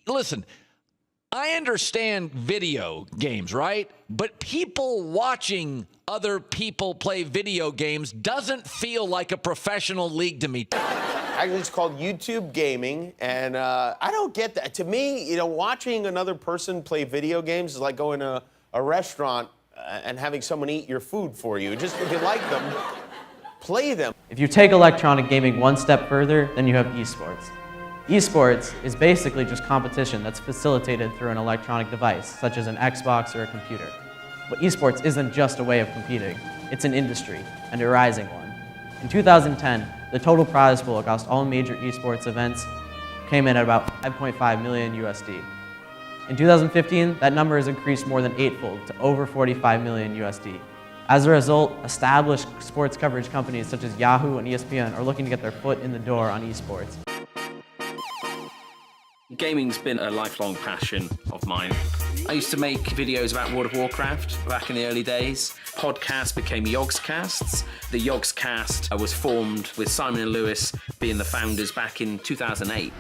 Listen, I understand video games, right? But people watching other people play video games doesn't feel like a professional league to me. Actually, it's called YouTube gaming, and I don't get that. To me, you know, watching another person play video games is like going to a restaurant and having someone eat your food for you. Just if you like them, play them. If you take electronic gaming one step further, then you have esports. Esports is basically just competition that's facilitated through an electronic device, such as an Xbox or a computer. But esports isn't just a way of competing, it's an industry, and a rising one. In 2010, the total prize pool across all major esports events came in at about 5.5 million USD. In 2015, that number has increased more than eightfold to over 45 million USD. As a result, established sports coverage companies such as Yahoo and ESPN are looking to get their foot in the door on esports. Gaming's been a lifelong passion of mine. I used to make videos about World of Warcraft back in the early days. Podcasts became Yogscasts. The Yogscast was formed with Simon and Lewis being the founders back in 2008.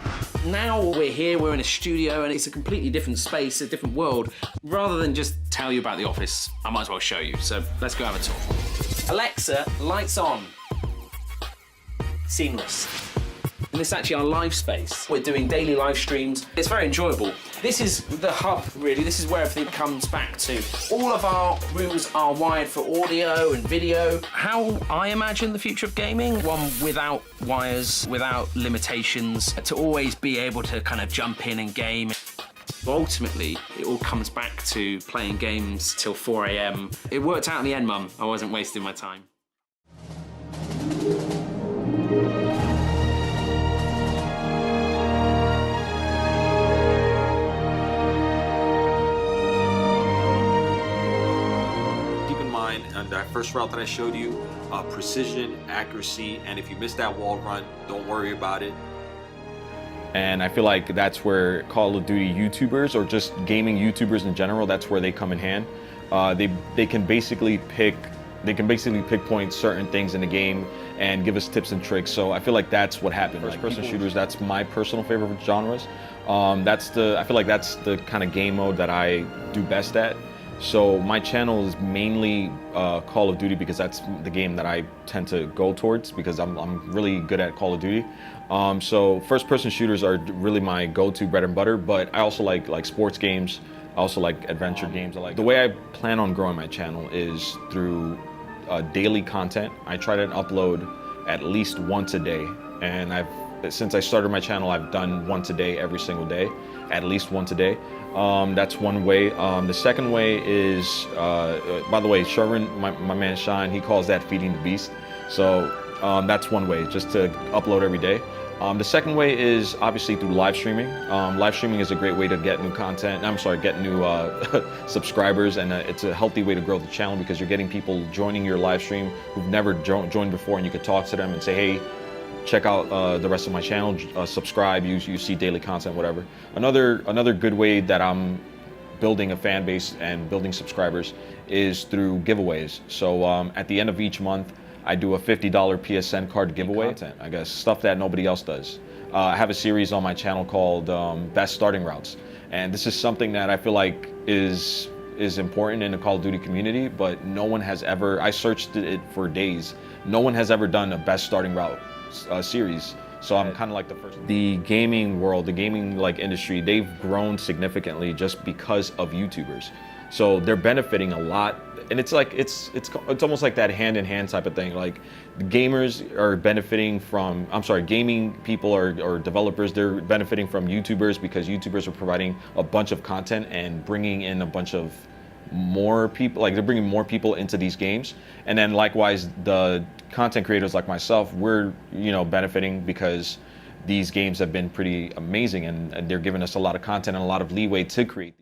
Now we're here, we're in a studio, and it's a completely different space, a different world. Rather than just tell you about the office, I might as well show you. So let's go have a talk. Alexa, lights on. Seamless. And this is actually our live space. We're doing daily live streams. It's very enjoyable. This is the hub, really. This is where everything comes back to. All of our rooms are wired for audio and video. How I imagine the future of gaming, one without wires, without limitations, to always be able to kind of jump in and game. Ultimately, it all comes back to playing games till 4 a.m. It worked out in the end, Mum. I wasn't wasting my time. On that first route that I showed you, precision, accuracy, and if you miss that wall run, don't worry about it. And I feel like that's where Call of Duty YouTubers, or just gaming YouTubers in general, that's where they come in hand. They can basically pinpoint certain things in the game and give us tips and tricks. So I feel like that's what happened. First-person shooters, that's my personal favorite genres. I feel like that's the kind of game mode that I do best at. So my channel is mainly Call of Duty because that's the game that I tend to go towards because I'm really good at Call of Duty. So first-person shooters are really my go-to bread and butter, but I also like sports games. I also like adventure games. The way I plan on growing my channel is through daily content. I try to upload at least once a day, and since I started my channel, I've done once a day every single day, at least once a day. That's one way. The second way is, by the way, Sherwin, my man Shine, he calls that feeding the beast. So that's one way, just to upload every day. The second way is obviously through live streaming. Live streaming is a great way to get new content. Get new subscribers, and it's a healthy way to grow the channel because you're getting people joining your live stream who've never joined before, and you could talk to them and say, hey, check out the rest of my channel, subscribe, you see daily content, whatever. Another good way that I'm building a fan base and building subscribers is through giveaways. So at the end of each month, I do a $50 PSN card giveaway. I guess stuff that nobody else does. I have a series on my channel called Best Starting Routes. And this is something that I feel like is important in the Call of Duty community, but no one has ever, I searched it for days, no one has ever done a Best Starting Route series. So I'm kind of like the first. The gaming world, the gaming industry, they've grown significantly just because of YouTubers. So they're benefiting a lot, and it's like it's almost like that hand in hand type of thing. Like gamers are benefiting from, gaming people or developers, they're benefiting from YouTubers because YouTubers are providing a bunch of content and bringing in a bunch of more people, like they're bringing more people into these games. And then likewise, the content creators like myself, we're benefiting because these games have been pretty amazing and they're giving us a lot of content and a lot of leeway to create.